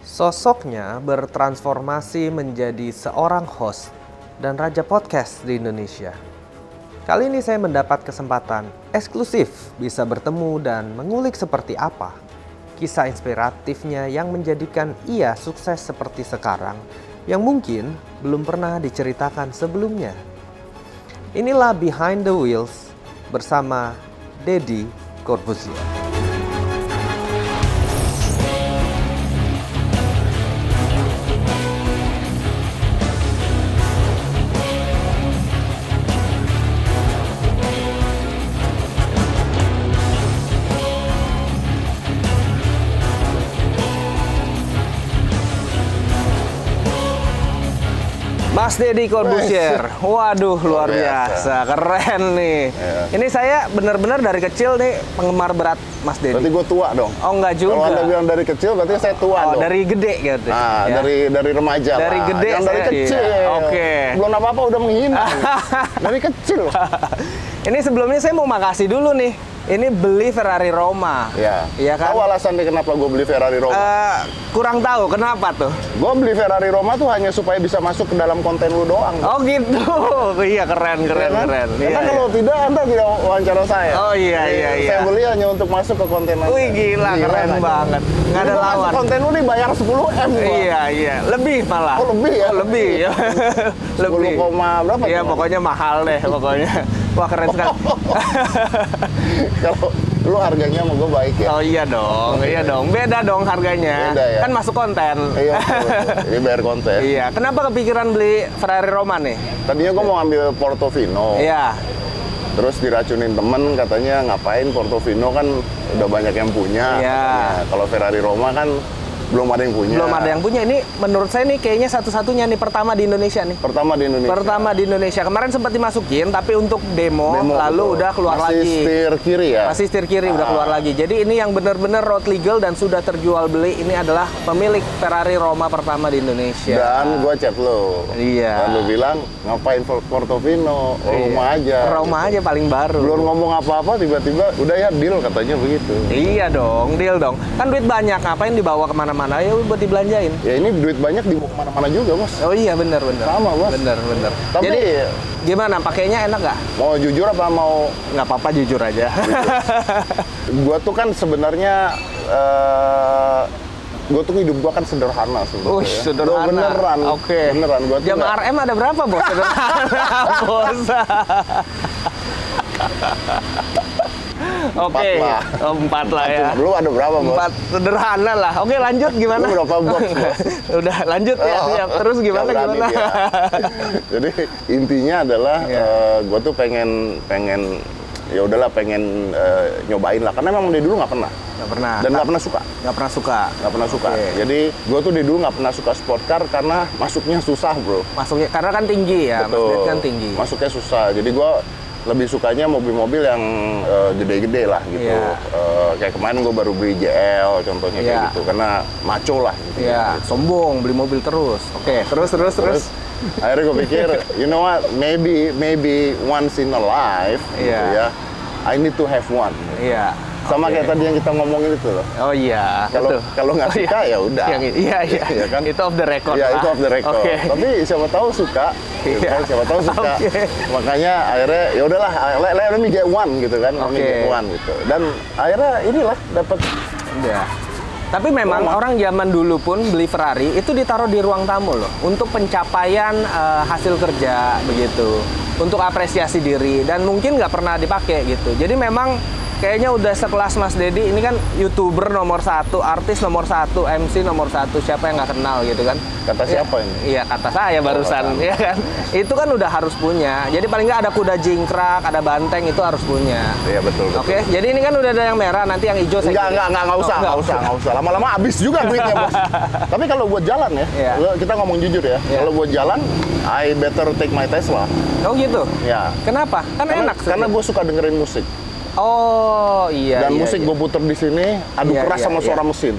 Sosoknya bertransformasi menjadi seorang host dan raja podcast di Indonesia. Kali ini saya mendapat kesempatan eksklusif bisa bertemu dan mengulik seperti apa kisah inspiratifnya yang menjadikan ia sukses seperti sekarang yang mungkin belum pernah diceritakan sebelumnya. Inilah Behind the Wheels bersama Deddy Corbuzier. Mas Deddy Corbuzier, waduh luar biasa, keren nih. Ya. Ini saya benar-benar dari kecil nih penggemar berat Mas Deddy. Berarti gue tua dong. Oh enggak juga. Kalau Anda bilang dari kecil berarti saya tua dong. Dari gede gitu. Nah, ya. dari remaja Dari lah. gede Yang dari saya. kecil. Oke. Belum apa-apa udah menghina. Dari kecil. Ini sebelumnya saya mau makasih dulu nih. Ini beli Ferrari Roma. Iya. Iya kan? Tahu alasannya kenapa gue beli Ferrari Roma? Kurang tahu kenapa tuh. Gue beli Ferrari Roma tuh hanya supaya bisa masuk ke dalam konten lu doang. Oh gitu. Iya keren. Karena Iya, kalau tidak Anda tidak wawancara saya. Oh iya. Saya beli hanya untuk masuk ke konten Anda. Wih gila keren aja. banget. Nggak ada Ini gua lawan. masuk konten lu nih bayar 10M gua. Iya. Lebih malah. Oh lebih ya? Oh, lebih ya. 10, berapa? Iya tuh? pokoknya mahal deh pokoknya. Wah keren sekali. Kalau lu harganya sama gue baik ya. Oh iya dong. Beda dong harganya. Beda ya? Kan masuk konten. Iya, betul. Ini bayar konten. Iya. Kenapa kepikiran beli Ferrari Roma nih? Tadinya gue mau ambil Portofino. Iya. Terus diracunin temen katanya ngapain Portofino kan udah banyak yang punya. Iya. Katanya. Kalau Ferrari Roma kan belum ada yang punya. Belum ada yang punya. Ini menurut saya nih kayaknya satu-satunya nih pertama di Indonesia nih. Pertama di Indonesia. Kemarin sempat dimasukin tapi untuk demo lalu betul. udah keluar Masih lagi. setir kiri ya? Masih setir kiri udah keluar lagi. Jadi ini yang benar-benar road legal dan sudah terjual beli. Ini adalah pemilik Ferrari Roma pertama di Indonesia. Dan gue chat lo. Iya. Dan lo bilang ngapain Portofino? Roma aja. Roma aja paling baru. Belum ngomong apa-apa tiba-tiba udah ya deal katanya begitu. Iya dong, deal dong. Kan duit banyak, ngapain dibawa kemana-mana? Ya buat dibelanjain. Ya ini duit banyak dibawa kemana-mana juga bos. Oh iya benar. Sama bos. Benar. Tapi Jadi gimana? Pakainya enak nggak? mau jujur apa mau Nggak apa-apa jujur aja. gua tuh kan sebenarnya gua tuh hidup gua kan sederhana sebenarnya. Sederhana. Gua beneran. Oke. Beneran gua tuh. Jam nggak- RM ada berapa, Bos? Sederhana, Bos. Oke. lah. Oh, 4 lah ya. Lu ada berapa bos? 4 sederhana lah. Oke, lanjut gimana? Lu berapa box bos? Udah lanjut ya, siap. Terus gimana? Nggak berani dia. Jadi intinya adalah gua tuh pengen ya udahlah pengen nyobain lah karena memang dari dulu nggak pernah. Nggak pernah. Dan nggak pernah suka. Nggak pernah suka. Oke. Jadi gue tuh dari dulu nggak pernah suka sport car karena masuknya susah bro. Masuknya karena kan tinggi ya, Betul. kan tinggi. Masuknya susah. Jadi gue lebih sukanya mobil-mobil yang gede-gede lah gitu. Iya. Kayak kemarin gue baru beli JL contohnya kayak Iya. gitu karena maco lah. Gitu. Iya, sombong beli mobil terus. Oke, terus. Akhirnya gue pikir, you know what, maybe once in a life, gitu Iya. ya, I need to have one. Iya. Sama Oke. kayak tadi yang kita ngomongin itu loh. Oh iya. Kalau betul. kalau nggak Oh, suka ya udah. Iya. Iya kan? Itu off the record. Ya lah. itu off the record. Oke. Tapi siapa tahu suka. Gitu Iya. kan? Siapa tahu suka. Oke. Makanya akhirnya ya udahlah, let me get one gitu kan. Let me Oke. get one gitu. Dan akhirnya inilah dapat. Iya. Tapi memang orang zaman dulu pun beli Ferrari itu ditaruh di ruang tamu loh untuk pencapaian hasil kerja begitu, untuk apresiasi diri dan mungkin nggak pernah dipakai gitu. Jadi memang kayaknya udah sekelas Mas Deddy ini kan YouTuber nomor 1, artis nomor 1, MC nomor 1, siapa yang nggak kenal gitu kan? Kata siapa ini? Iya kata saya barusan, ya kan? Itu kan udah harus punya. Jadi paling nggak ada kuda jingkrak, ada banteng itu harus punya. Iya betul. Oke, jadi ini kan udah ada yang merah, nanti yang hijau saya. Nggak usah. Lama-lama habis juga duitnya bos. Tapi kalau buat jalan ya, Iya. kita ngomong jujur ya. Iya. Kalau buat jalan, I better take my Tesla. Oh gitu? Ya. Kenapa? Kan enak. Karena gue suka dengerin musik. Oh iya. Dan iya, musik iya. gue puter di sini, adu Iya, keras iya, sama iya. suara mesin.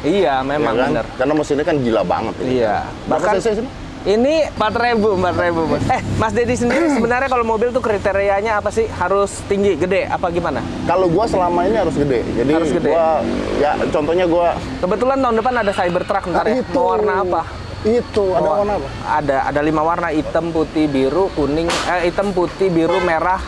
Iya, memang Ya kan? benar. Karena mesinnya kan gila banget. Ini. Iya. Berapa Bahkan cc sini? Ini 4.000, Bos. Mas Dedi sendiri sebenarnya kalau mobil tuh kriterianya apa sih? Harus tinggi, gede, apa gimana? Kalau gua selama ini harus gede. Jadi harus gede. Gua, ya contohnya gua... Kebetulan tahun depan ada Cybertruck ntar ya. Mau warna apa? Itu, ada warna apa? Ada 5 warna, hitam, putih, biru, kuning, hitam, putih, biru, merah,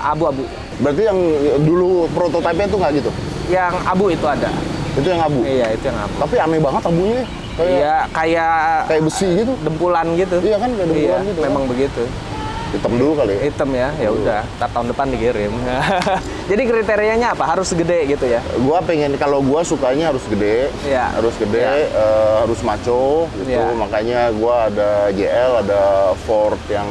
abu-abu. Berarti yang dulu prototipe itu nggak gitu? Yang abu itu ada. Itu yang abu? Iya, itu yang abu. Tapi aneh banget abunya. Iya, kayak besi gitu. Dempulan gitu. Iya kan, kayak dempulan gitu. Memang begitu. Hitam dulu kali ya? Hitam ya, ya udah. Tahun depan dikirim. Jadi kriterianya apa? Harus gede gitu ya? Gua pengen, kalau gua sukanya harus gede, ya. Harus gede, harus maco gitu. Ya. Makanya gua ada JL, ada Ford yang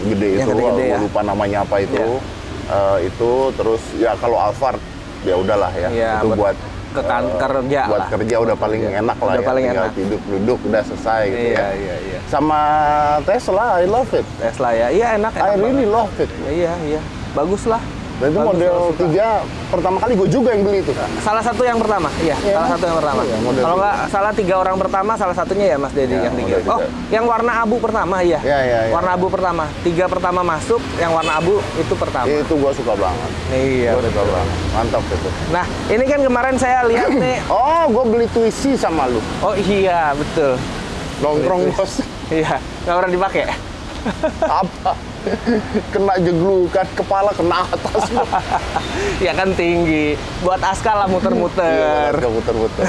gede yang itu. Gede-gede, gua ya. lupa namanya apa itu. Ya. Itu terus ya kalau Alphard ya udahlah ya. Ya, itu buat kerja buat lah. kerja udah paling enak lah udah ya. Paling tinggal enak. duduk udah selesai gitu ya. Iya. Sama Tesla, I love it. Tesla ya, iya enak. I really love it. Iya, bagus lah. Dan itu model 3 pertama kali gue juga yang beli itu. Salah satu yang pertama, iya. Salah satu yang pertama. Iya, kalau nggak salah 3 orang pertama, salah satunya ya Mas Dedi yang 3. Oh, yang warna abu pertama iya. Iya. Warna abu pertama. 3 pertama masuk, yang warna abu itu pertama. Itu gue suka banget. Iya, Gua suka banget. Mantap itu. Nah, ini kan kemarin saya lihat nih. Oh, gue beli Twizy sama lu. Oh iya, betul. Nongkrong bos. Iya, nggak pernah dipakai. Apa? Kena jeglukan, kepala kena atas. Ya kan tinggi. Buat Aska lah muter-muter. Iya, muter-muter.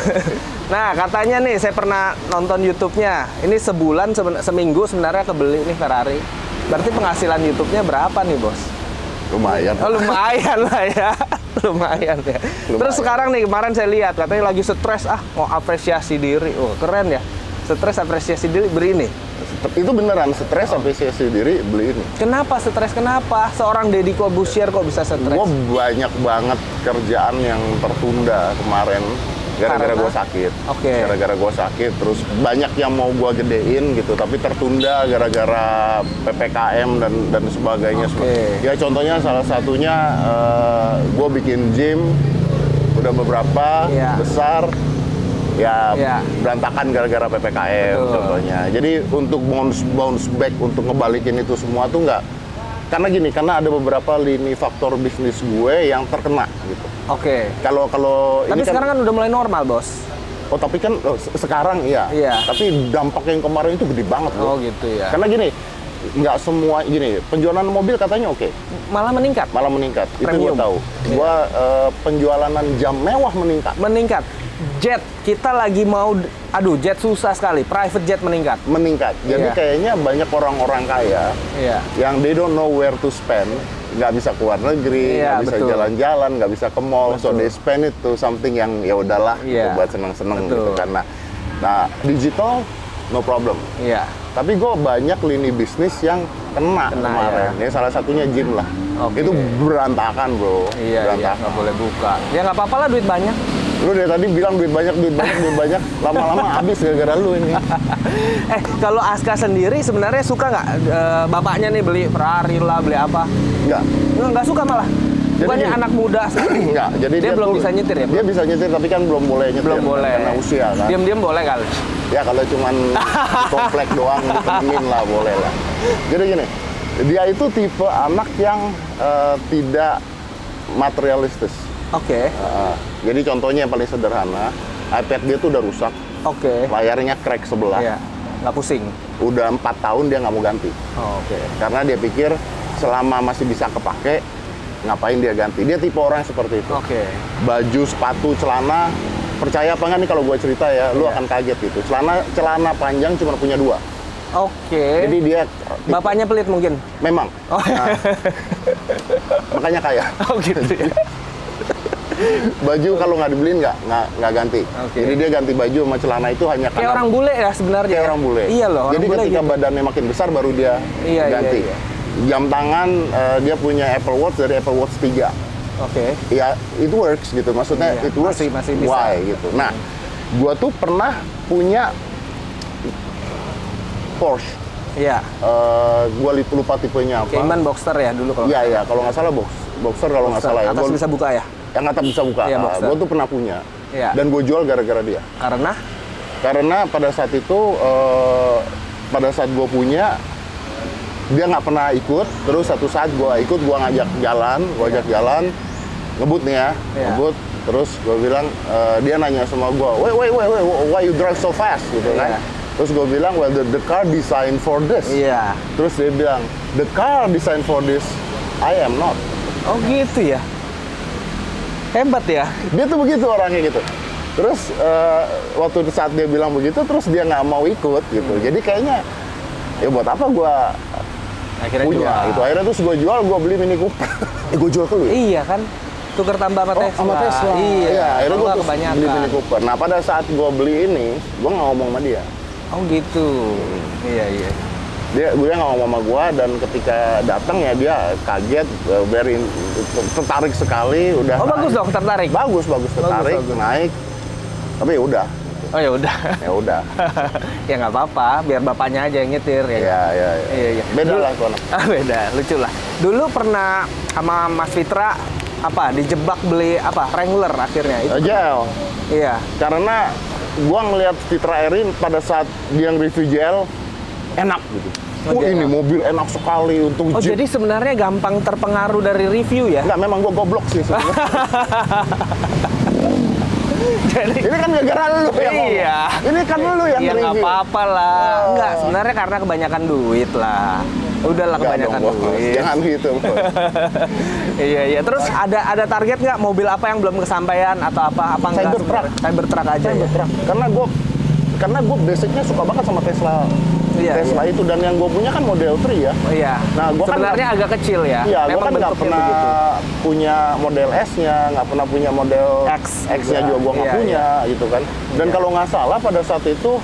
Nah, katanya nih, saya pernah nonton YouTube-nya. Ini sebulan, seminggu sebenarnya kebeli nih Ferrari. Berarti penghasilan YouTube-nya berapa nih, Bos? Lumayan. Oh, lumayan lah ya. Lumayan ya. Terus sekarang nih, kemarin saya lihat, katanya lagi stres, mau apresiasi diri. Oh, keren ya. Stres, apresiasi diri, beri ini. Itu beneran, stres apresiasi diri beli ini. Kenapa stres? Kenapa? Seorang Deddy Corbuzier kok bisa stres? Gue banyak banget kerjaan yang tertunda kemarin. Gara-gara gue sakit. Oke. Gara-gara gue sakit, terus banyak yang mau gue gedein gitu, tapi tertunda gara-gara PPKM dan sebagainya. Ya contohnya salah satunya gue bikin gym, udah beberapa besar, ya berantakan gara-gara PPKM. Betul. Contohnya. Jadi untuk bounce back, untuk ngebalikin itu semua tuh nggak. Karena gini, karena ada beberapa lini faktor bisnis gue yang terkena gitu. Oke. Kalau tapi sekarang kan udah mulai normal, Bos. Oh, tapi kan sekarang iya. Tapi dampak yang kemarin itu gede banget loh. Oh, gitu ya. Karena gini, nggak semua gini, penjualan mobil katanya oke. Malah meningkat. Itu gue tahu. Gua penjualan jam mewah meningkat. Jet, kita lagi mau, jet susah sekali. Private jet meningkat. Jadi kayaknya banyak orang-orang kaya yang they don't know where to spend, nggak bisa keluar negeri, nggak bisa jalan-jalan, nggak bisa ke mall, so they spend it to something yang ya udahlah gitu, buat seneng-seneng gitu kan. Nah, digital no problem. Tapi gue banyak lini bisnis yang kena kemarin. Ya salah satunya gym lah. Itu berantakan, bro. Berantakan. Nggak boleh buka. Ya nggak apa-apa lah, duit banyak. Lu dari tadi bilang duit banyak. Lama-lama habis gara-gara lu ini. Kalau Aska sendiri sebenarnya suka nggak bapaknya nih beli Ferrari lah, beli apa? Nggak suka malah. Bukannya anak muda sekali. Enggak, jadi dia belum bisa nyetir ya? Dia bisa nyetir, tapi kan belum boleh nyetir. Belum boleh. Karena usia kan. Diam-diam boleh kali. Ya kalau cuman komplek doang ditemenin lah, boleh lah. Jadi gini, dia itu tipe anak yang tidak materialistis. Oke. Jadi contohnya yang paling sederhana, iPad dia tuh udah rusak. Layarnya crack sebelah. Nggak pusing. Udah 4 tahun dia nggak mau ganti. Karena dia pikir selama masih bisa kepake, ngapain dia ganti. Dia tipe orang seperti itu. Baju, sepatu, celana, percaya apa nggak nih kalau gue cerita ya, lu akan kaget gitu. Celana panjang cuma punya 2. Jadi dia bapaknya pelit mungkin. Memang. Makanya kaya. Gitu ya. Baju kalau nggak dibeliin nggak ganti. Jadi dia ganti baju sama celana itu hanya karena kayak orang bule ya sebenarnya. Kayak orang bule. Iya loh. Jadi ketika badannya makin besar baru dia ganti. Jam tangan dia punya Apple Watch dari Apple Watch 3. Ya it works gitu. Maksudnya it works. Masih bisa. Why gitu. Nah, gua tuh pernah punya Porsche. Gua lupa tipenya apa. Cayman Boxster ya dulu kalau. Iya, kalau nggak salah Boxster kalau nggak salah ya. Atas bisa buka ya? Yang atap bisa buka. Gue tuh pernah punya. Dan gue jual gara-gara dia. Karena? Karena pada saat itu, pada saat gue punya, dia nggak pernah ikut. Terus satu saat gue ikut, gue ngajak jalan, ngebut nih ya, ngebut. Terus gue bilang, dia nanya sama gue, wait, why you drive so fast gitu kan? Terus gue bilang, well the car designed for this. Terus dia bilang, the car designed for this, I am not. Oh gitu ya. Hebat ya. Dia tuh begitu orangnya gitu. Terus waktu saat dia bilang begitu, terus dia nggak mau ikut gitu. Jadi kayaknya, ya buat apa gue punya jual. Gitu. Akhirnya terus gue jual, gue beli Mini Cooper. Gue jual ke lu ya? Iya kan, tuker tambah sama Tesla. Sama Tesla. Iya, akhirnya gue beli Mini Cooper. Nah pada saat gue beli ini, gue nggak ngomong sama dia. Oh gitu. Iya. Dia nggak ngomong sama gue, dan ketika datang ya dia kaget, tertarik sekali. Udah. Oh bagus dong, tertarik. Bagus tertarik, bagus. Naik. Tapi ya udah. Oh ya udah. Ya udah. Ya nggak apa-apa, biar bapaknya aja yang nyetir ya. Iya. Beda lah tuh anak. Beda, lucu lah. Dulu pernah sama Mas Fitra dijebak beli Wrangler akhirnya itu. JL. Iya. Karena gua ngelihat Fitra Erin pada saat dia nge-review JL enak gitu. Ini mobil enak sekali untuk Jeep. Jadi sebenarnya gampang terpengaruh dari review ya? Enggak, memang gua goblok sih sebenarnya. Jadi, ini kan gara-gara lu yang ngomong. Ini kan lu yang review. Ya nggak apa-apa lah. Enggak, sebenarnya karena kebanyakan duit lah. Udahlah kebanyakan duit. Jangan gitu. Iya. Terus ada target nggak mobil apa yang belum kesampaian atau apa enggak? Cybertruck aja. Cybertruck. Karena gue basicnya suka banget sama Tesla. Tesla itu, dan yang gue punya kan Model 3 ya. Oh iya. Nah, gue sebenarnya agak kecil ya. Iya, gue kan nggak pernah punya Model S-nya, nggak pernah punya Model X-nya juga gue nggak punya, gitu kan. Dan kalau nggak salah pada saat itu,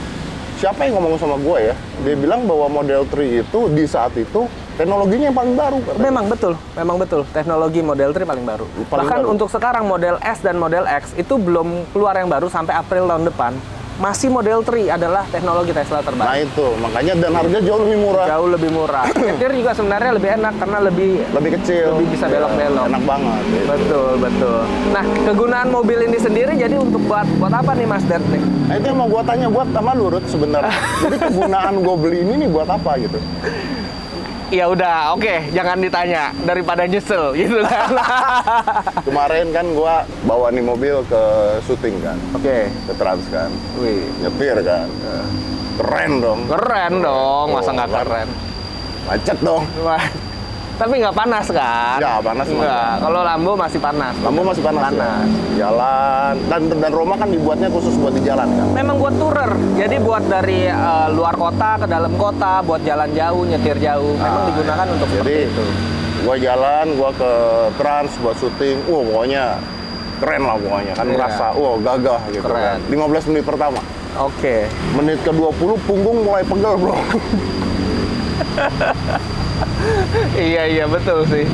siapa yang ngomong sama gue ya? Dia bilang bahwa Model 3 itu di saat itu teknologinya yang paling baru. Memang betul. Teknologi Model 3 paling baru. Bahkan untuk sekarang Model S dan Model X itu belum keluar yang baru sampai April tahun depan. Masih Model 3 adalah teknologi Tesla terbaru. Nah itu, makanya dan harga jauh lebih murah. Jauh lebih murah. Nyetir juga sebenarnya lebih enak karena lebih kecil. Lebih bisa belok-belok. Enak banget. Gitu. Betul. Nah, kegunaan mobil ini sendiri jadi untuk buat apa nih Mas Ded nih? Nah itu yang mau gua tanya buat sama Lurut sebenarnya. Jadi kegunaan gua beli ini nih buat apa gitu? Ya udah, oke, jangan ditanya daripada nyesel gitu kan. Kemarin kan gua bawa nih mobil ke syuting kan. Oke. Ke Trans kan. Wih, nyetir kan. Keren dong. Masa nggak keren? Macet dong. Tapi nggak panas kan? Nggak panas. Nggak. Kalau Lambo masih panas. Lambo masih panas. Ya? Jalan. Dan Roma kan dibuatnya khusus buat di jalan kan? Memang buat tourer. Jadi buat dari luar kota ke dalam kota, buat jalan jauh, nyetir jauh. Memang digunakan untuk seperti itu. Gua jalan, gua ke Trans buat syuting. Pokoknya keren lah pokoknya. Kan merasa, gagah gitu. Keren. Kan. 15 menit pertama. Oke. Menit ke-20 punggung mulai pegel, bro. Iya betul sih.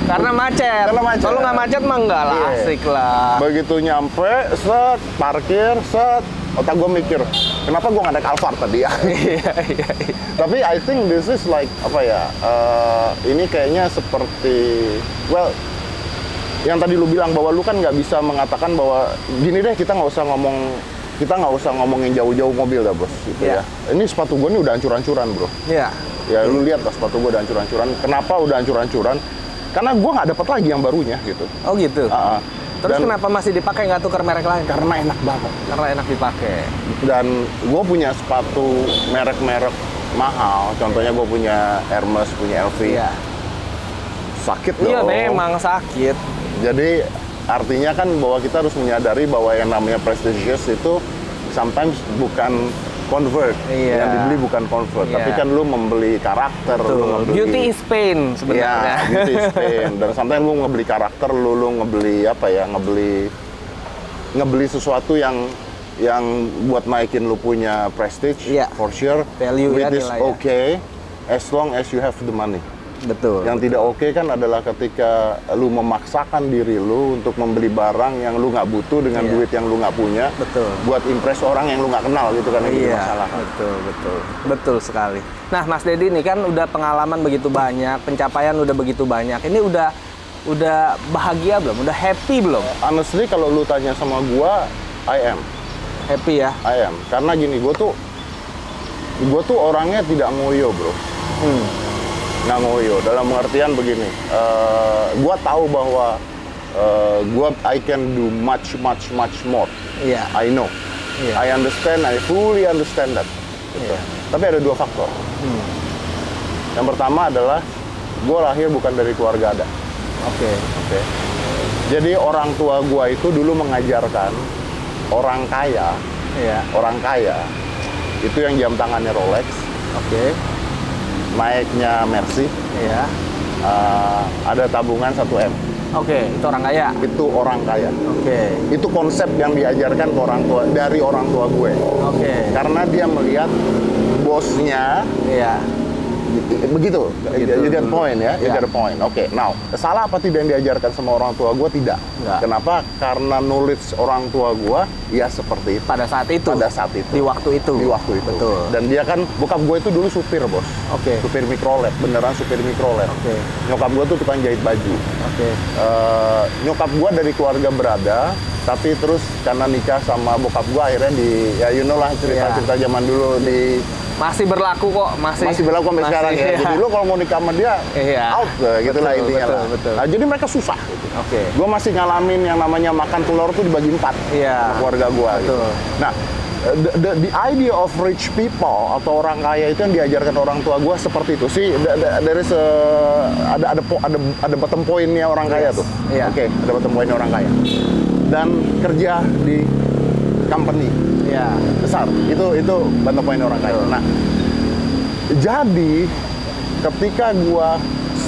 Karena macet. Kalau nggak macet mah enggak lah, asik lah. Begitu nyampe, parkir, otak gue mikir, kenapa gue nggak naik Alphard tadi ya? Iya. Tapi I think this is like ini kayaknya seperti, yang tadi lu bilang bahwa lu kan nggak bisa mengatakan bahwa gini deh, kita nggak usah ngomongin jauh-jauh mobil dah bos, gitu ya. Ini sepatu gue nih udah hancur-hancuran bro. Iya. Ya lu lihat lah sepatu gue udah hancur-hancuran. Kenapa udah hancur-hancuran? Karena gue nggak dapat lagi yang barunya gitu. Oh gitu. Terus kenapa masih dipakai nggak tukar merek lain? Karena enak banget. Karena enak dipakai. Dan gue punya sepatu merek-merek mahal. Contohnya gue punya Hermes, punya LV. Iya. Sakit dong. Iya memang sakit. Jadi artinya kan bahwa kita harus menyadari bahwa yang namanya prestigious itu sometimes bukan convert, yang dibeli bukan convert, tapi kan lu membeli karakter, lu membeli beauty is pain sebenarnya. Iya, beauty is pain. Dan sometimes lu ngebeli karakter, lu ngebeli ngebeli sesuatu yang buat naikin lu punya prestige, for sure. Value which is okay, as long as you have the money. Betul. Yang tidak oke kan adalah ketika lu memaksakan diri lu untuk membeli barang yang lu nggak butuh dengan duit yang lu nggak punya. Betul. Buat impress orang yang lu nggak kenal gitu kan, yang jadi masalah. Betul sekali. Nah Mas Dedi ini kan udah pengalaman begitu banyak, pencapaian udah begitu banyak. Ini udah bahagia belum? Udah happy belum? Honestly kalau lu tanya sama gua, I am. Happy ya? I am. Karena gini, gue tuh orangnya tidak ngoyo, bro. Nggak ngoyo. Dalam pengertian begini, gue tahu bahwa I can do much more. Iya. I know. Iya. I fully understand that. Gitu. Iya. Tapi ada dua faktor. Yang pertama adalah gue lahir bukan dari keluarga ada. Oke. Jadi orang tua gue itu dulu mengajarkan orang kaya, itu yang jam tangannya Rolex, naiknya Mercy, ada tabungan 1 M. Itu orang kaya. Itu orang kaya. Itu konsep yang diajarkan ke dari orang tua gue. Karena dia melihat bosnya. Begitu. You get point ya. You get a point. Now, salah apa tidak yang diajarkan sama orang tua gue? Tidak. Kenapa? Karena knowledge orang tua gue ya seperti itu. Pada saat itu. Di waktu itu. Betul. Dan dia kan, bokap gue itu dulu supir, bos. Supir Mikrolet, beneran supir Mikrolet. Nyokap gue tuh tukang jahit baju. Nyokap gue dari keluarga berada, tapi terus karena nikah sama bokap gue akhirnya lah cerita-cerita zaman dulu di masih berlaku kok, masih berlaku sampai sekarang ya. Jadi lu kalau mau nikah sama dia out gitu lah intinya lah. Nah, jadi mereka susah gitu. Gue masih ngalamin yang namanya makan telur tuh dibagi 4 sama keluarga gue gitu. Nah, the idea of rich people atau orang kaya itu yang diajarkan orang tua gue seperti itu sih. Dari ada bottom point-nya orang kaya tuh. Ada bottom point-nya orang kaya. Dan kerja di company besar, itu bottom point orang kaya. Nah, jadi ketika gua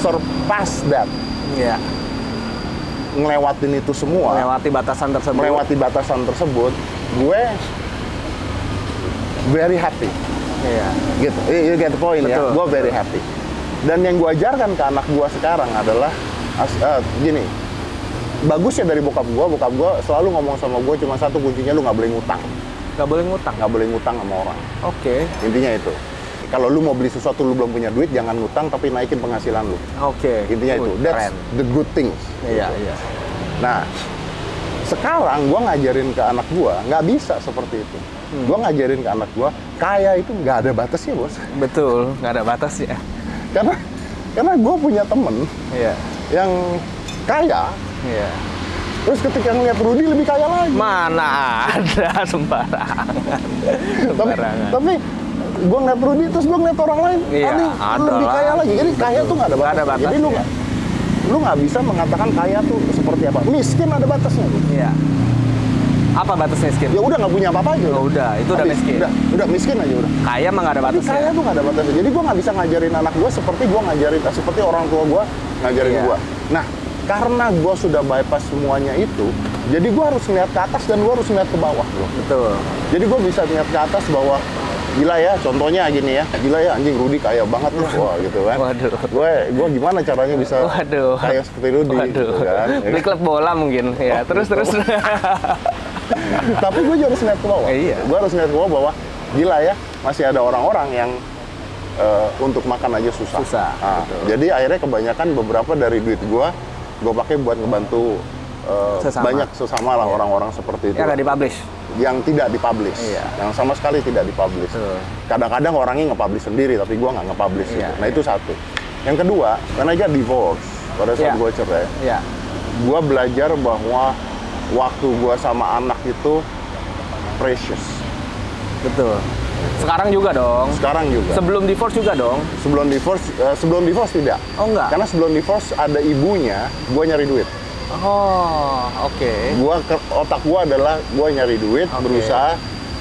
surpass that, ngelewatin itu semua, melewati batasan tersebut, gue very happy. Gitu, you get the point. Ya, gue very happy. Dan yang gue ajarkan ke anak gue sekarang adalah gini, bagusnya dari bokap gue selalu ngomong sama gue cuma satu kuncinya, lu nggak boleh ngutang. Nggak boleh ngutang sama orang. Intinya itu. Kalau lu mau beli sesuatu lu belum punya duit, jangan ngutang tapi naikin penghasilan lu. Intinya itu. That's the good things. Nah, sekarang gua ngajarin ke anak gua nggak bisa seperti itu. Gua ngajarin ke anak gua, kaya itu nggak ada batasnya, bos. Betul, nggak ada batasnya. Karena gua punya temen yang kaya. Terus ketika ngeliat Rudy lebih kaya lagi. Mana ada sembarangan. Tapi gue ngeliat Rudy, terus gue ngeliat orang lain, lebih kaya lagi. Jadi kaya tuh nggak ada batasnya. Jadi lu nggak bisa mengatakan kaya tuh seperti apa. Miskin ada batasnya. Apa batas miskin? Ya udah nggak punya apa-apa aja. Itu udah miskin. Udah miskin aja udah. Kaya mah nggak ada batasnya. Kaya tuh nggak ada batasnya. Jadi gue nggak bisa ngajarin anak gue seperti orang tua gue ngajarin gue. Nah, karena gue sudah bypass semuanya itu, jadi gue harus ngeliat ke atas dan gue harus ngeliat ke bawah, bro. Betul. Jadi gue bisa ngeliat ke atas bahwa gila ya, contohnya gini ya, gila ya anjing Rudy kaya banget loh, wah gitu kan. Gue gimana caranya bisa kaya seperti Rudy, gitu kan. Beli klub bola mungkin, terus. Tapi gue juga harus ngeliat ke bawah. Gue harus ngeliat ke bawah bahwa gila ya, masih ada orang-orang yang untuk makan aja susah. Jadi akhirnya kebanyakan beberapa dari duit gue pakai buat ngebantu banyak sesama lah orang-orang seperti itu. Nggak dipublish? Yang tidak dipublish, yang sama sekali tidak dipublish. Kadang-kadang orangnya nge-publish sendiri, tapi gue nggak nge-publish. Nah itu satu. Yang kedua, when I get divorce, pada saat gue cerai, gue belajar bahwa waktu gue sama anak itu precious. Betul. Sekarang juga dong? Sekarang juga. Sebelum divorce juga dong? Sebelum divorce tidak. Oh enggak? Karena sebelum divorce ada ibunya, gue nyari duit. Otak gue adalah gue nyari duit, berusaha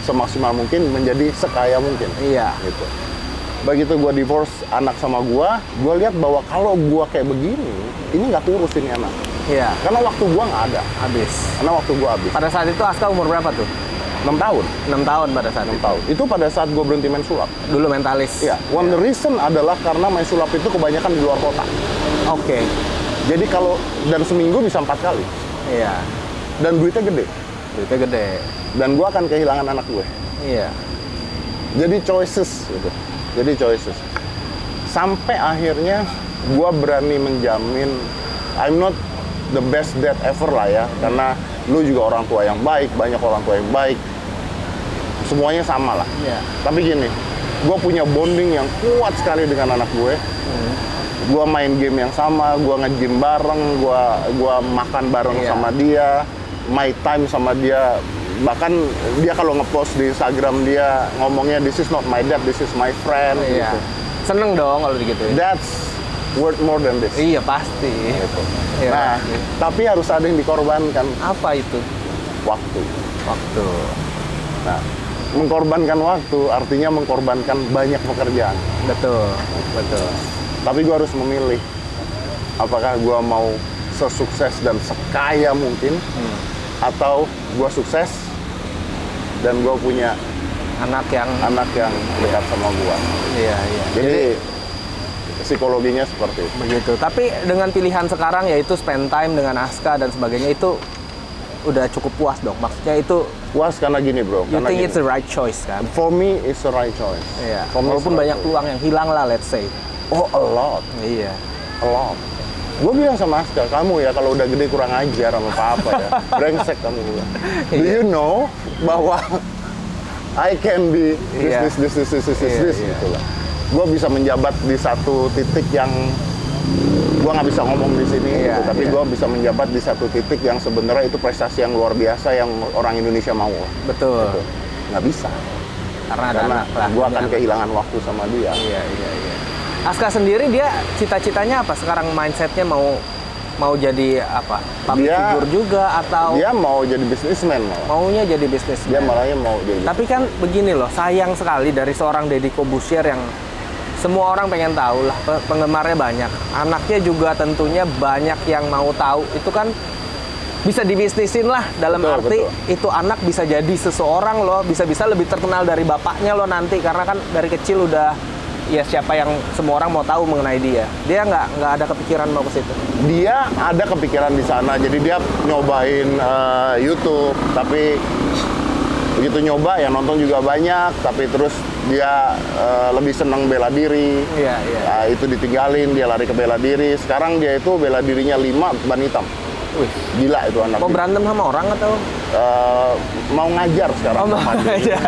semaksimal mungkin menjadi sekaya mungkin. Gitu. Begitu gue divorce anak sama gue lihat bahwa kalau gue kayak begini, ini nggak kurus ini anak. Karena waktu gue nggak ada. Habis. Pada saat itu Aska umur berapa tuh? 6 tahun. 6 tahun pada saat itu? 6 tahun. Itu pada saat gue berhenti main sulap. Dulu mentalis? One the reason adalah karena main sulap itu kebanyakan di luar kota. Jadi kalau dan seminggu bisa 4 kali. Dan duitnya gede. Dan gue akan kehilangan anak gue. Jadi choices gitu. Sampai akhirnya gue berani menjamin I'm not the best dad ever lah ya. Karena lu juga orang tua yang baik, banyak orang tua yang baik. semuanya sama lah. Iya. Tapi gini, gue punya bonding yang kuat sekali dengan anak gue. Gue main game yang sama, gue nge-gym bareng, gue makan bareng sama dia, my time sama dia. Bahkan dia kalau ngepost di Instagram dia ngomongnya this is not my dad, this is my friend. Iya. Gitu. Seneng dong kalau begitu. That's worth more than this. Iya pasti. Gitu. Iya, Nah, pasti. tapi harus ada yang dikorbankan. Apa itu? Waktu. Waktu. Nah, mengkorbankan waktu artinya mengkorbankan banyak pekerjaan. Betul. Betul. Tapi gue harus memilih apakah gue mau sesukses dan sekaya mungkin, atau gue sukses dan gue punya Anak yang dekat sama gue. iya, iya. Jadi psikologinya seperti itu. Begitu. Tapi dengan pilihan sekarang yaitu spend time dengan Aska dan sebagainya itu udah cukup puas dong. Maksudnya itu Puas karena gini bro. you Karena think gini. it's the right choice kan? For me it's the right choice. Iya. For me it's Walaupun the right banyak choice. peluang yang hilang lah, let's say. Oh a lot. Iya. A lot. Gue bilang sama Aska, kamu ya kalau udah gede kurang ajar sama papa ya. Brengsek kamu. Do you know bahwa I can be this gitu lah. Gue bisa menjabat di satu titik yang gue nggak bisa ngomong di sini, gitu. Tapi gue bisa menjabat di satu titik yang sebenarnya itu prestasi yang luar biasa yang orang Indonesia mau. Betul. Gitu. Nggak bisa. Karena ada anak lah. gue akan kehilangan waktu sama dia. Iya. Aska sendiri dia cita-citanya apa? Sekarang mindsetnya mau jadi apa? Public figure juga atau Dia mau jadi bisnismen malah. maunya jadi bisnis? Dia malahnya mau jadi. Tapi kan begini loh, sayang sekali dari seorang Deddy Corbuzier yang semua orang pengen tahu lah, penggemarnya banyak. Anaknya juga tentunya banyak yang mau tahu. Itu kan bisa dibisnisin lah, dalam arti itu anak bisa jadi seseorang loh, bisa-bisa lebih terkenal dari bapaknya loh nanti, karena kan dari kecil udah ya siapa yang semua orang mau tahu mengenai dia. Dia nggak ada kepikiran mau ke situ. Dia ada kepikiran di sana, jadi dia nyobain YouTube, tapi begitu nyoba ya nonton juga banyak, tapi terus dia lebih senang bela diri. Iya. Nah, itu ditinggalin, dia lari ke bela diri. Sekarang dia itu bela dirinya 5 ban hitam. Wih, Gila itu anak. mau berantem sama orang atau? Mau ngajar sekarang. Oh, mau ngajar.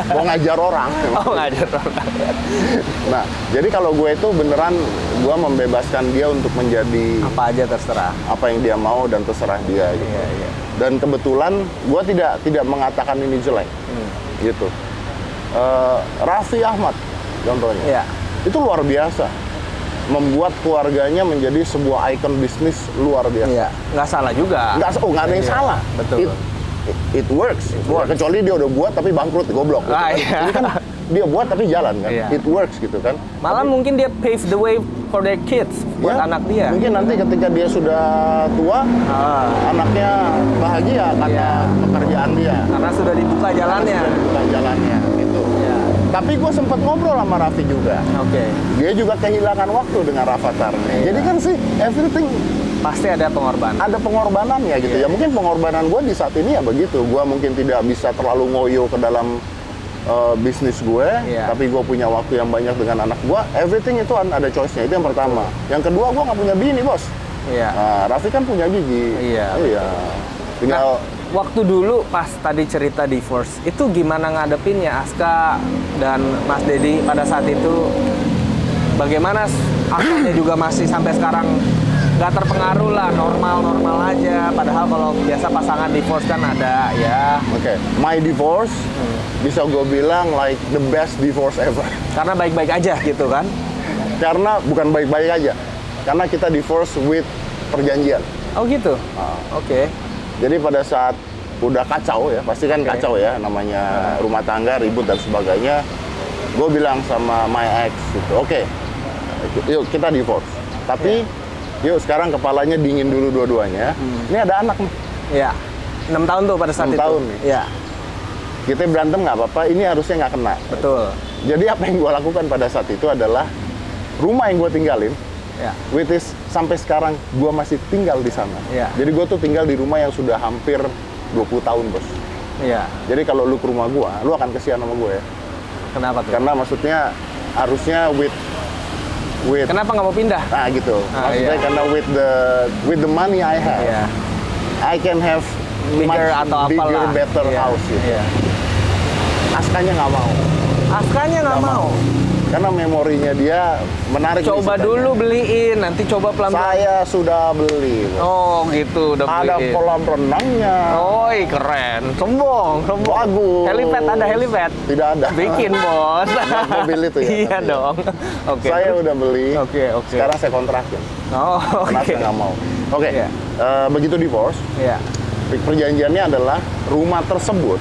Mau ngajar orang. Oh, ngajar orang. Nah, jadi kalau gue itu beneran gue membebaskan dia untuk menjadi Apa aja terserah. apa yang dia mau dan terserah dia gitu. Iya. Dan kebetulan gue tidak mengatakan ini jelek, gitu. Raffi Ahmad contohnya, Iya. itu luar biasa, membuat keluarganya menjadi sebuah ikon bisnis luar biasa. Iya. Nggak salah juga. Nggak ada yang Iya. salah. Betul. It works. Kecuali dia udah buat tapi bangkrut, goblok. Gitu Ah, kan. iya. Ini kan dia buat tapi jalan kan. Iya. It works gitu kan. Malah mungkin dia pave the way for their kids, buat Ya, anak dia. Mungkin nanti ketika dia sudah tua, anaknya bahagia karena pekerjaan dia. Karena sudah dibuka jalannya. Sudah dibuka jalannya gitu. Ya. Tapi gue sempat ngobrol sama Raffi juga. Oke. Dia juga kehilangan waktu dengan Rafathar. Iya. Jadi kan sih everything Pasti ada pengorbanan. ada pengorbanannya gitu ya. Mungkin pengorbanan gue di saat ini ya begitu. Gue mungkin tidak bisa terlalu ngoyo ke dalam bisnis gue, tapi gue punya waktu yang banyak dengan anak gue. Everything itu ada choice-nya. Itu yang pertama. Yang kedua, gue nggak punya bini, bos. Iya. Nah, Raffi kan punya gigi. Iya. Tinggal Waktu dulu pas tadi cerita divorce, itu gimana ngadepinnya Aska dan Mas Deddy pada saat itu? Bagaimana Askanya juga masih sampai sekarang nggak terpengaruh lah, normal-normal aja. Padahal kalau biasa pasangan divorce kan ada ya. Oke, my divorce bisa gue bilang like the best divorce ever. Karena baik-baik aja gitu kan? Karena bukan baik-baik aja, karena kita divorce with perjanjian. Oh gitu? Oke. Jadi pada saat udah kacau ya, pasti kan kacau ya, namanya rumah tangga, ribut dan sebagainya. Gue bilang sama my ex gitu, oke, yuk kita divorce. Tapi yuk sekarang kepalanya dingin dulu dua-duanya. Ini ada anak nih. Iya. 6 tahun tuh pada saat 6 itu. tahun nih. Iya. Kita berantem nggak apa-apa, ini harusnya nggak kena. Betul. Jadi apa yang gue lakukan pada saat itu adalah rumah yang gue tinggalin, Ya. which is sampai sekarang gue masih tinggal di sana. Iya. Jadi gue tuh tinggal di rumah yang sudah hampir 20 tahun, bos. Iya. Jadi kalau lu ke rumah gue, lu akan kesian sama gue ya. Kenapa tuh? Karena maksudnya harusnya with Kenapa nggak mau pindah? nah gitu. Maksudnya iya. karena with the money I have, Iya. I can have Bigger much atau bigger, apalah. better Iya. house gitu. Iya. Askanya nggak mau. Askanya nggak mau. Karena memorinya dia menarik. Coba dulu beliin, nanti coba pelan-pelan. Saya sudah beli. Oh gitu, udah beliin. Ada kolam renangnya. Oh keren, sombong. Bagus. Helipad, ada helipad? Tidak ada. Bikin bos. Mobil itu ya. Iya dong. Oke. Saya udah beli. Oke. Sekarang saya kontrakin. Oh Karena oke. saya nggak mau. Oke. Iya. Begitu divorce, Iya. perjanjiannya adalah rumah tersebut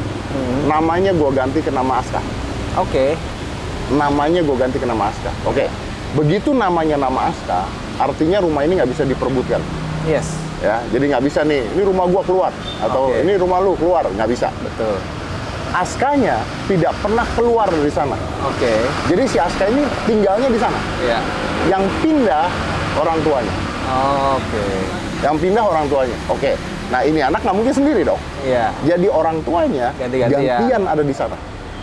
namanya gue ganti ke nama Aska. Oke. Namanya gue ganti ke nama Aska. Oke. Begitu namanya nama Aska, artinya rumah ini nggak bisa diperebutkan. Yes. Ya, jadi nggak bisa nih, ini rumah gua keluar atau Oke. ini rumah lu keluar, nggak bisa. Betul. Askanya tidak pernah keluar dari sana. Oke. Jadi si Aska ini tinggalnya di sana. Iya. Yang pindah orang tuanya. Oke. Yang pindah orang tuanya. Oke. Nah ini anak nggak mungkin sendiri dong. Iya. Jadi orang tuanya Ganti-gantian. gantian ada di sana.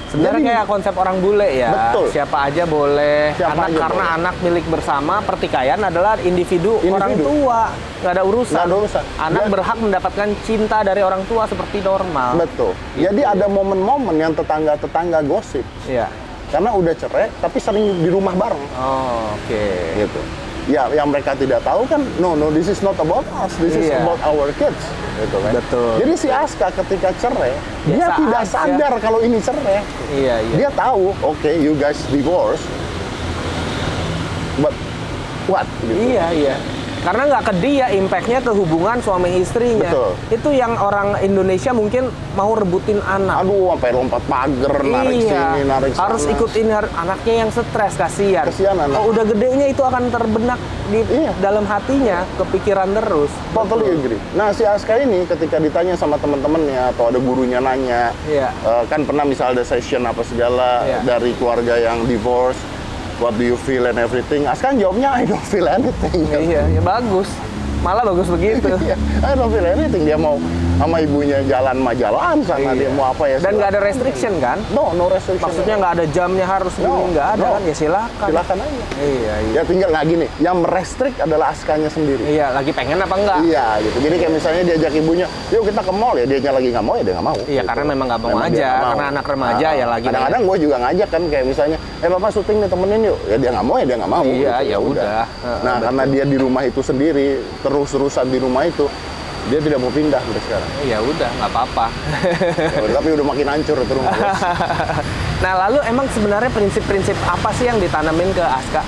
Sebenarnya Jadi, kayak konsep orang bule ya. Betul. Siapa aja boleh. Siapa aja Karena boleh. anak milik bersama, pertikaian adalah individu orang Individu. tua. Nggak ada urusan. Nggak ada urusan. Anak Dan- berhak mendapatkan cinta dari orang tua seperti normal. betul. Gitu. Jadi ada momen-momen yang tetangga-tetangga gosip. Iya. Karena udah cerai, tapi sering di rumah bareng. Oh, oke. Gitu. Ya, yang mereka tidak tahu kan, no, this is not about us, this is Iya. about our kids. Gitu kan. Betul. Jadi si Aska ketika cerai, dia Biasa tidak aja. sadar kalau ini cerai. Iya. Dia tahu, oke, you guys divorce, but what? Gitu. Iya. Karena nggak ke dia, impact-nya ke hubungan suami istrinya. Betul. Itu yang orang Indonesia mungkin mau rebutin anak. Aduh, sampai lompat pagar, narik sini, narik sana. Harus ikutin anaknya yang stres, kasihan. Kasihan anak. Oh, udah gedenya itu akan terbenak di Iya. dalam hatinya, kepikiran terus. Totally agree. Nah, si Aska ini ketika ditanya sama teman-temannya atau ada gurunya nanya, Iya. kan pernah misal ada session apa segala Iya. dari keluarga yang divorce, what do you feel and everything. Aska jawabnya, I don't feel anything. Iya, ya bagus. Malah bagus begitu. Iya, I don't feel anything. Dia mau sama ibunya jalan jalan sana, Iya. dia mau apa ya. Dan nggak ada silakan. restriction kan? No restriction. Maksudnya nggak ada jamnya harus No, gini, nggak ada no. kan? Ya silakan. Silakan aja. Iya. Ya tinggal nggak gini, yang merestrik adalah Askanya sendiri. Iya, lagi pengen apa enggak? Iya gitu. Jadi kayak misalnya diajak ibunya, yuk kita ke mall ya, dianya lagi nggak mau ya dia nggak mau. Iya, karena memang nggak mau Memang dia aja. nggak mau. Karena anak remaja ya lagi. Kadang-kadang gue juga ngajak kan kayak misalnya, papa syuting nih temenin yuk. Ya dia nggak mau ya dia nggak mau. Iya, gitu. ya udah. Nah karena dia di rumah itu sendiri, terus-terusan di rumah itu, dia tidak mau pindah sampai sekarang. Ya udah, nggak apa-apa. Tapi udah makin hancur itu rumah. Bos. Nah, lalu emang sebenarnya prinsip-prinsip apa sih yang ditanamin ke Aska?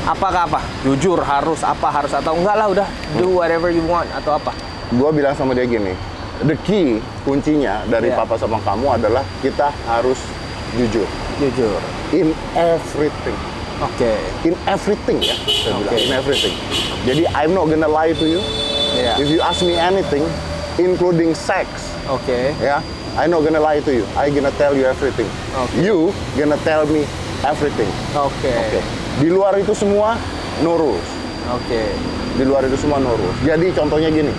Apakah apa? Jujur harus atau enggak lah udah do whatever you want atau apa? Gue bilang sama dia gini, the key kuncinya dari Iya. papa sama kamu adalah kita harus jujur Jujur. in everything. Oke. In everything ya, saya bilang Oke. in everything. Jadi I'm not gonna lie to you. Iya. If you ask me anything, including sex, Oke. ya, I'm not gonna lie to you. I gonna tell you everything. Oke. You gonna tell me everything. Oke. Oke. Di luar itu semua no rules. Oke. Di luar itu semua no rules. Jadi contohnya gini.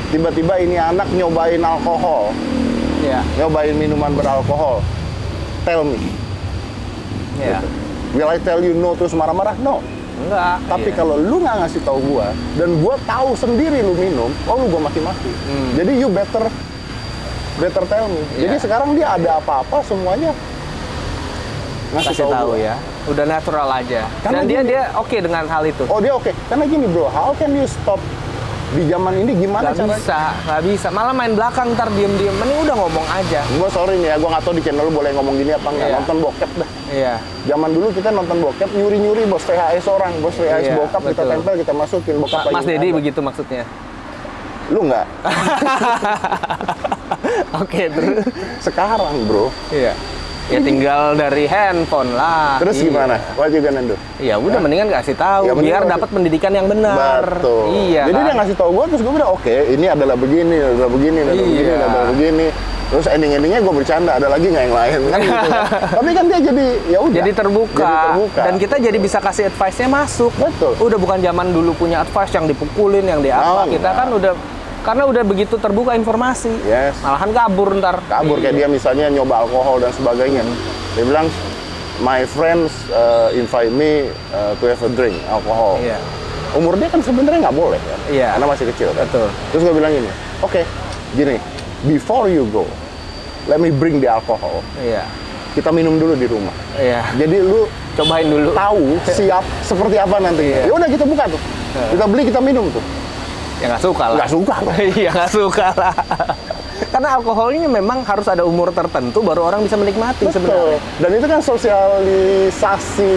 Tiba-tiba ini anak nyobain alkohol, Iya. nyobain minuman beralkohol. Tell me. Iya. Gitu. Will I tell you no terus marah-marah? No. Enggak. Tapi iya. kalau lu nggak ngasih tahu gua dan gua tahu sendiri lu minum, lu gua maki-maki. Jadi you better tell me. Jadi Iya. sekarang dia ada apa-apa semuanya kasih tahu gua. ya. Udah natural aja. Karena Dan dia gini- oke dengan hal itu. Oh dia oke. Karena gini bro, how can you stop di zaman ini gimana Nggak caranya? nggak bisa. Malah main belakang ntar diem-diem. Mending udah ngomong aja. Gua sorry nih ya, gua nggak tahu di channel lu boleh ngomong gini apa nggak. Iya. Nonton bokep dah. Iya. Zaman dulu kita nonton bokep nyuri-nyuri bos VHS orang, bos VHS Iya, bokap kita betul. tempel kita masukin bokap lagi Mas nggak Dedi ada. begitu maksudnya. Lu nggak? Oke, terus. Sekarang bro. Iya. Ya tinggal dari handphone lah. Terus Iya. gimana? What you gonna do? Ya udah mendingan kasih tahu Ya, mendingan biar kasih- dapat pendidikan yang benar. Betul. Iya. Jadi kan? dia ngasih tahu gue terus gue bilang oke, ini adalah begini, adalah begini, adalah Iya. begini, adalah begini. Terus ending-endingnya gue bercanda, ada lagi nggak yang lain kan gitu. Kan. Tapi kan dia jadi ya udah. Jadi terbuka. Jadi terbuka. Dan kita jadi bisa kasih advice-nya masuk. Betul. Udah bukan zaman dulu punya advice yang dipukulin, yang di apa. Oh, Kita enggak. kan udah karena udah begitu terbuka informasi. Yes. Malahan kabur ntar. Kabur kayak Iya. dia misalnya nyoba alkohol dan sebagainya. Dia bilang my friends invite me to have a drink alkohol. Iya. Umur dia kan sebenarnya nggak boleh kan? Iya. Karena masih kecil kan. Betul. Terus gue bilang gini, oke, gini, before you go, let me bring the alcohol. Iya. kita minum dulu di rumah. Iya. Jadi lu Cobain dulu. tahu siap seperti apa nanti. Iya. Ya udah kita buka tuh. Kita beli, kita minum tuh. Ya nggak suka lah. Nggak suka. Iya nggak suka lah. Karena alkoholnya memang harus ada umur tertentu baru orang bisa menikmati sebenarnya. Dan itu kan sosialisasi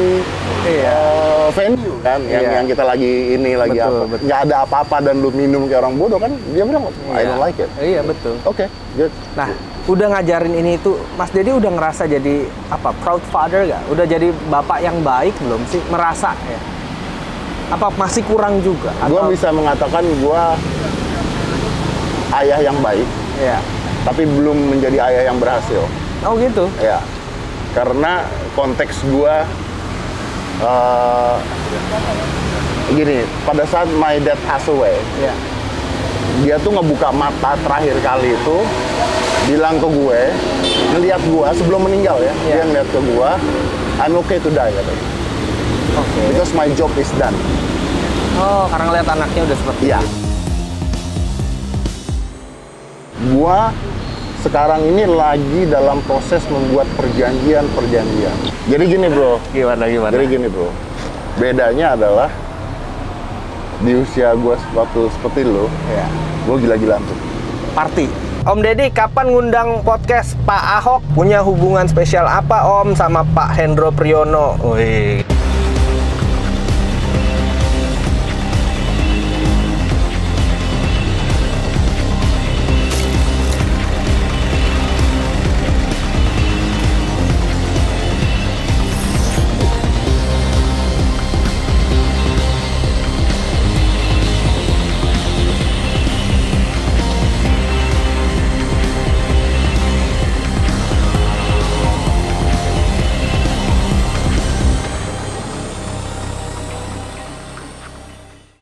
venue kan, yang kita lagi Betul. nggak ada apa-apa dan lu minum kayak orang bodoh kan, dia bilang I don't like it. Iya betul. Oke, good. Nah, udah ngajarin ini itu, Mas Dedi udah ngerasa jadi proud father nggak? Udah jadi bapak yang baik belum sih? Merasa ya? Apa masih kurang juga? Gua bisa mengatakan gua ayah yang baik. Iya. Tapi belum menjadi ayah yang berhasil. Oh gitu? Ya, karena konteks gua gini, pada saat my dad pass away, Iya. dia tuh ngebuka mata terakhir kali itu, bilang ke gue, ngeliat gua sebelum meninggal ya, Iya. dia ngeliat ke gua, I'm okay to die katanya. Oke. Because my job is done. Oh, karena ngeliat anaknya udah seperti Iya. Gua sekarang ini lagi dalam proses membuat perjanjian. Jadi gini bro. Gimana? Jadi gini bro. Bedanya adalah di usia gua waktu seperti lo, Iya. gua gila-gilaan tuh. Party. Om Deddy, kapan ngundang podcast Pak Ahok? Punya hubungan spesial apa Om sama Pak Hendro Priyono? Wih.